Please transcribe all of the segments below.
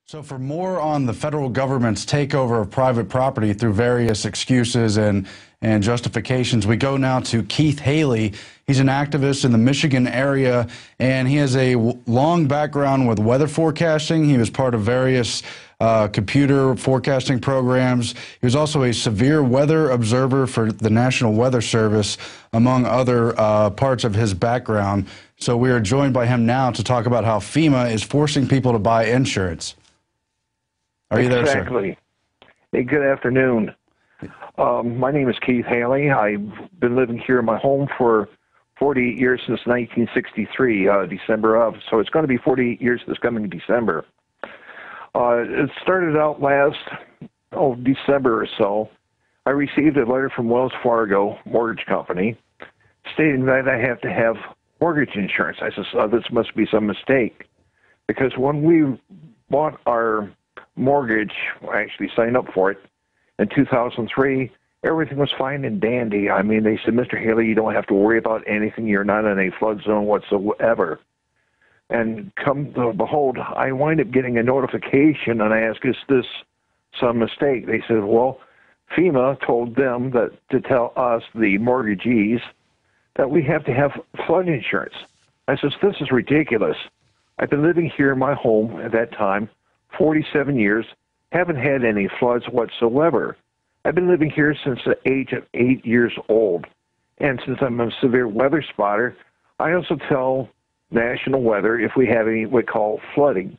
So for more on the federal government's takeover of private property through various excuses and justifications, we go now to Keith Haley. He's an activist in the Michigan area, and he has a long background with weather forecasting. He was part of various computer forecasting programs. He was also a severe weather observer for the National Weather Service, among other parts of his background. So we are joined by him now to talk about how FEMA is forcing people to buy insurance. Are you there, sir? Exactly. Hey, good afternoon. My name is Keith Haley. I've been living here in my home for 48 years since 1963, December of. So it's going to be 48 years this coming December. It started out last December or so. I received a letter from Wells Fargo Mortgage Company stating that I have to have mortgage insurance. I said, this must be some mistake. Because when we bought our mortgage, I actually signed up for it in 2003, everything was fine and dandy. I mean, they said, Mr. Haley, you don't have to worry about anything. You're not in a flood zone whatsoever. And come to behold, I wind up getting a notification, and I asked, is this some mistake? They said, well, FEMA told them that to tell us, the mortgagees, that we have to have flood insurance. I said, this is ridiculous. I've been living here in my home at that time 47 years, haven't had any floods whatsoever. I've been living here since the age of 8 years old. And since I'm a severe weather spotter, I also tell National Weather if we have any what we call flooding.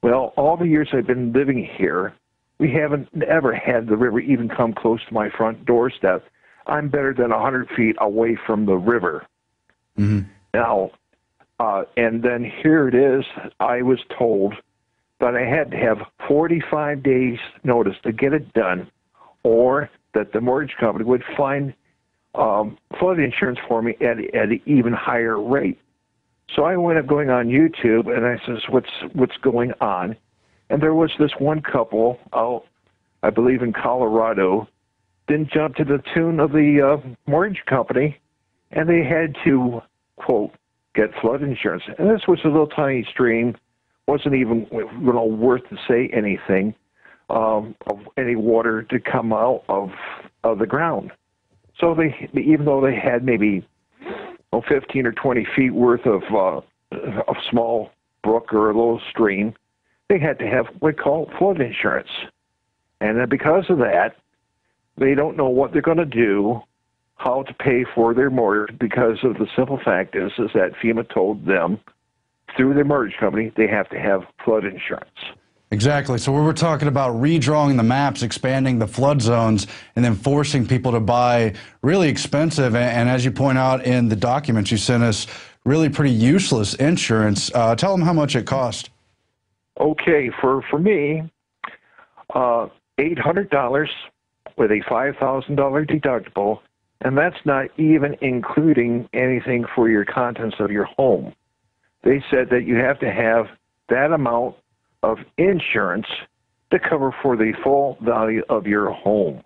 Well, all the years I've been living here, we haven't ever had the river even come close to my front doorstep. I'm better than 100 feet away from the river. Mm-hmm. Now, and then here it is, I was told that I had to have 45 days notice to get it done, or that the mortgage company would find flood insurance for me at an even higher rate. So I went up going on YouTube, and I says, what's going on? And there was this one couple out, I believe in Colorado, didn't jump to the tune of the mortgage company, and they had to, quote, get flood insurance. And this was a little tiny stream, wasn't even worth to say anything of any water to come out of the ground. So they, even though they had maybe 15 or 20 feet worth of a small brook or a little stream, they had to have what we call flood insurance. And then because of that, they don't know what they're going to do, how to pay for their mortgage, because of the simple fact is that FEMA told them through their mortgage company, they have to have flood insurance. Exactly. So we were talking about redrawing the maps, expanding the flood zones, and then forcing people to buy really expensive, and as you point out in the documents you sent us, really pretty useless insurance. Tell them how much it cost. Okay, for me, $800 with a $5,000 deductible, and that's not even including anything for your contents of your home. They said that you have to have that amount of insurance to cover for the full value of your home.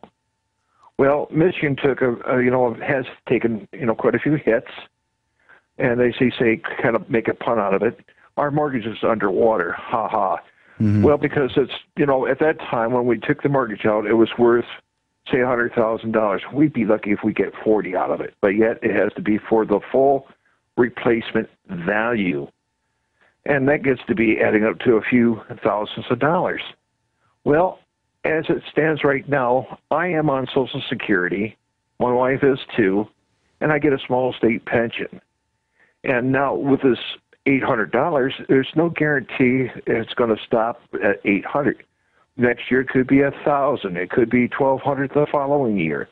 Well, Michigan took has taken quite a few hits, and they say kind of make a pun out of it. Our mortgage is underwater, ha ha. Mm-hmm. Well, because it's at that time when we took the mortgage out, it was worth say $100,000. We'd be lucky if we get 40 out of it, but yet it has to be for the full replacement value. And that gets to be adding up to a few thousands of dollars. Well, as it stands right now, I am on Social Security. My wife is too, and I get a small state pension. And now with this $800, there's no guarantee it's going to stop at $800. Next year it could be $1,000. It could be $1,200 the following year.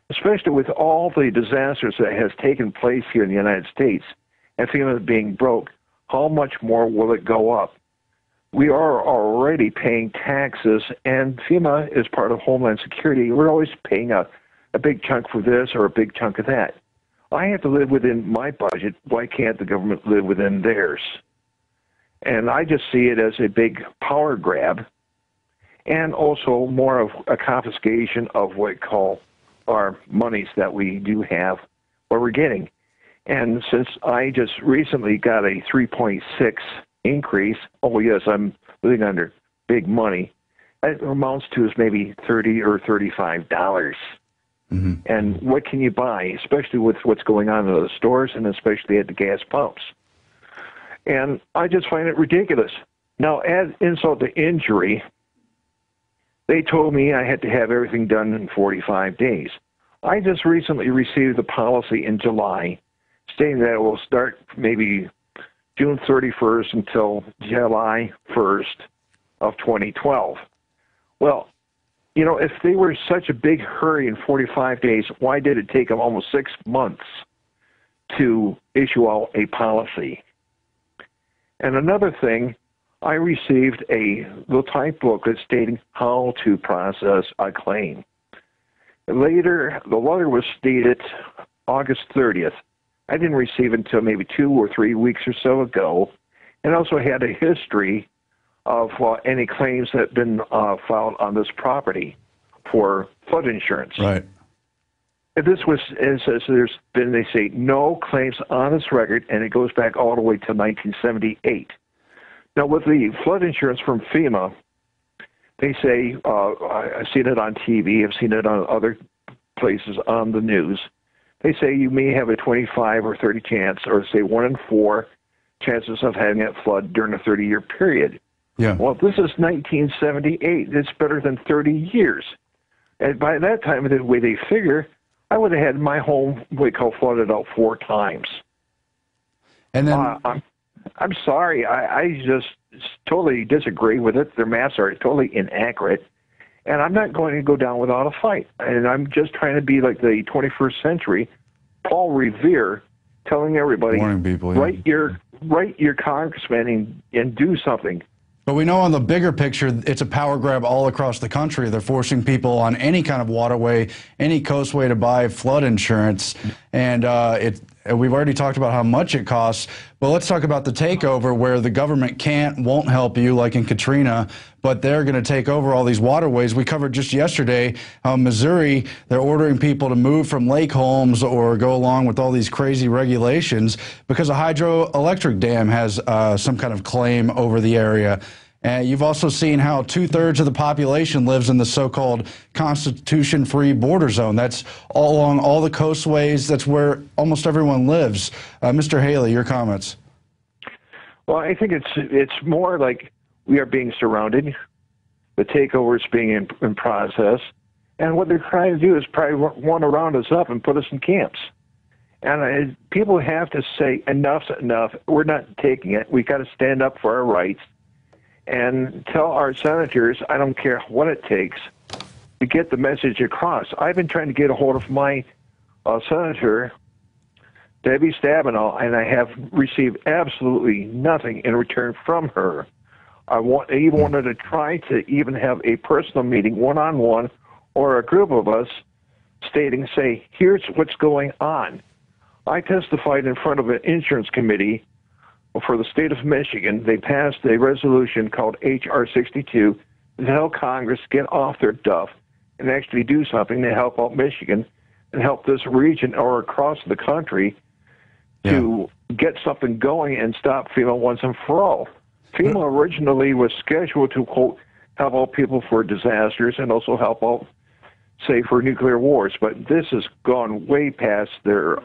Especially with all the disasters that has taken place here in the United States, and FEMA being broke, how much more will it go up? We are already paying taxes, and FEMA is part of Homeland Security. We're always paying a big chunk for this or a big chunk of that. I have to live within my budget. Why can't the government live within theirs? And I just see it as a big power grab, and also more of a confiscation of what we call our monies that we do have, or we're getting. And since I just recently got a 3.6 increase, oh yes, I'm living under big money. It amounts to is maybe $30 or $35. And what can you buy, especially with what's going on in the stores and especially at the gas pumps? And I just find it ridiculous. Now, add insult to injury, they told me I had to have everything done in 45 days. I just recently received the policy in July stating that it will start maybe June 31st until July 1st of 2012. Well, you know, if they were such a big hurry in 45 days, why did it take them almost 6 months to issue out a policy? And another thing, I received a little type booklet stating how to process a claim. Later, the letter was dated August 30th. I didn't receive it until maybe 2 or 3 weeks or so ago, and also had a history of any claims that have been filed on this property for flood insurance. Right. And this was, it says there's been, they say, no claims on this record, and it goes back all the way to 1978. Now, with the flood insurance from FEMA, they say, I've seen it on TV, I've seen it on other places on the news, they say you may have a 25 or 30 chance, or say 1 in 4 chances of having it flood during a 30-year period. Yeah. Well, this is 1978. It's better than 30 years. And by that time, the way they figure, I would have had my home, what we call, flooded out 4 times. And then I'm sorry. I just totally disagree with it. Their maps are totally inaccurate. And I'm not going to go down without a fight. And I'm just trying to be like the 21st century Paul Revere, telling everybody, warning people, yeah. write your congressman and do something. But we know on the bigger picture, it's a power grab all across the country. They're forcing people on any kind of waterway, any coastway to buy flood insurance. And we've already talked about how much it costs. But let's talk about the takeover where the government won't help you like in Katrina, but they're going to take over all these waterways. We covered just yesterday how Missouri, they're ordering people to move from lake homes or go along with all these crazy regulations because a hydroelectric dam has some kind of claim over the area. You've also seen how 2/3 of the population lives in the so-called Constitution-free border zone. That's all along all the coastways. That's where almost everyone lives. Mr. Haley, your comments. Well, I think it's more like we are being surrounded. The takeover is being in process. And what they're trying to do is probably want to round us up and put us in camps. And people have to say, enough's enough. We're not taking it. We've got to stand up for our rights and tell our senators, I don't care what it takes, to get the message across. I've been trying to get a hold of my senator, Debbie Stabenow, and I have received absolutely nothing in return from her. I even wanted to try to even have a personal meeting, one-on-one, or a group of us stating, say, here's what's going on. I testified in front of an insurance committee for the state of Michigan. They passed a resolution called H.R. 62 to help Congress get off their duff and actually do something to help out Michigan and help this region or across the country to get something going and stop FEMA once and for all. FEMA originally was scheduled to, quote, help out people for disasters and also help out, say, for nuclear wars, but this has gone way past their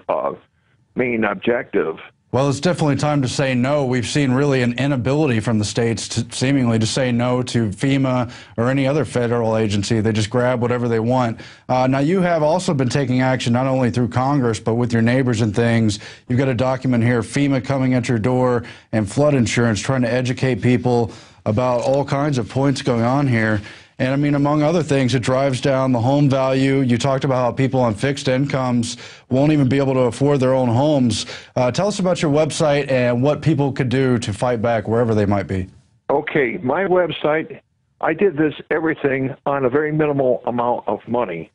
main objective. Well, it's definitely time to say no. We've seen really an inability from the states seemingly to say no to FEMA or any other federal agency. They just grab whatever they want. Now, you have also been taking action not only through Congress, but with your neighbors and things. You've got a document here, FEMA coming at your door and flood insurance, trying to educate people about all kinds of points going on here. And I mean, among other things, it drives down the home value. You talked about how people on fixed incomes won't even be able to afford their own homes. Tell us about your website and what people could do to fight back wherever they might be. Okay, my website, I did this everything on a very minimal amount of money.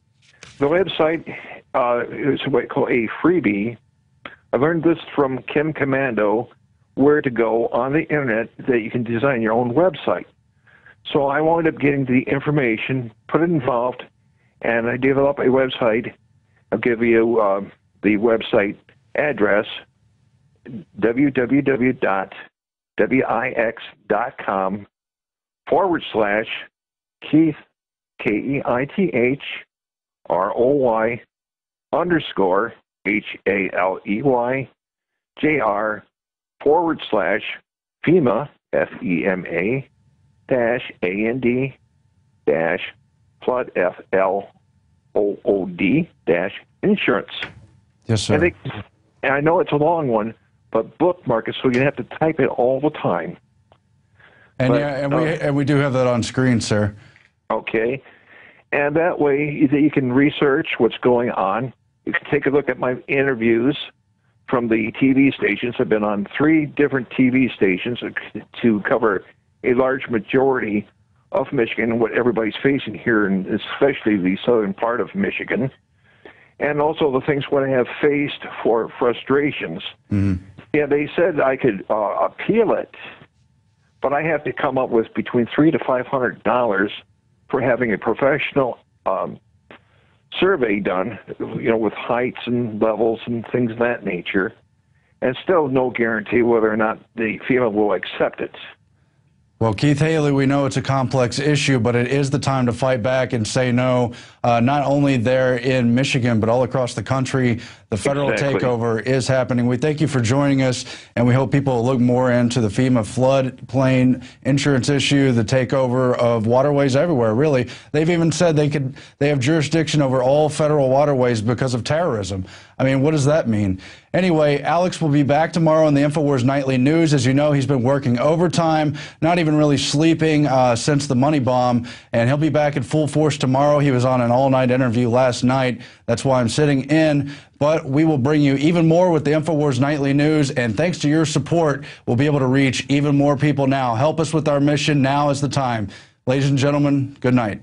The website is what I call a freebie. I learned this from Kim Commando, where to go on the internet that you can design your own website. So I wound up getting the information, put it involved, and I developed a website. I'll give you the website address, www.wix.com Keith, KEITH ROY _ HALEY JR / FEMA FEMA -AND flood FLOOD insurance. Yes, sir. And I know it's a long one, but bookmark it so you have to type it all the time. And and we do have that on screen, sir. Okay. And that way you can research what's going on. You can take a look at my interviews from the TV stations. I've been on 3 different TV stations to cover a large majority of Michigan and what everybody's facing here, and especially the southern part of Michigan. And also the things what I have faced for frustrations. Mm-hmm. Yeah, they said I could appeal it, but I have to come up with between $300 to $500 for having a professional survey done, with heights and levels and things of that nature, and still no guarantee whether or not the FEMA will accept it. Well, Keith Haley, we know it's a complex issue, but it is the time to fight back and say no, not only there in Michigan, but all across the country. The federal takeover is happening. We thank you for joining us, and we hope people will look more into the FEMA floodplain insurance issue, the takeover of waterways everywhere, really. They've even said they have jurisdiction over all federal waterways because of terrorism. I mean, what does that mean? Anyway, Alex will be back tomorrow in the InfoWars Nightly News. As you know, he's been working overtime, not even really sleeping since the money bomb, and he'll be back in full force tomorrow. He was on an all-night interview last night. That's why I'm sitting in. But we will bring you even more with the InfoWars Nightly News, and thanks to your support, we'll be able to reach even more people now. Help us with our mission. Now is the time. Ladies and gentlemen, good night.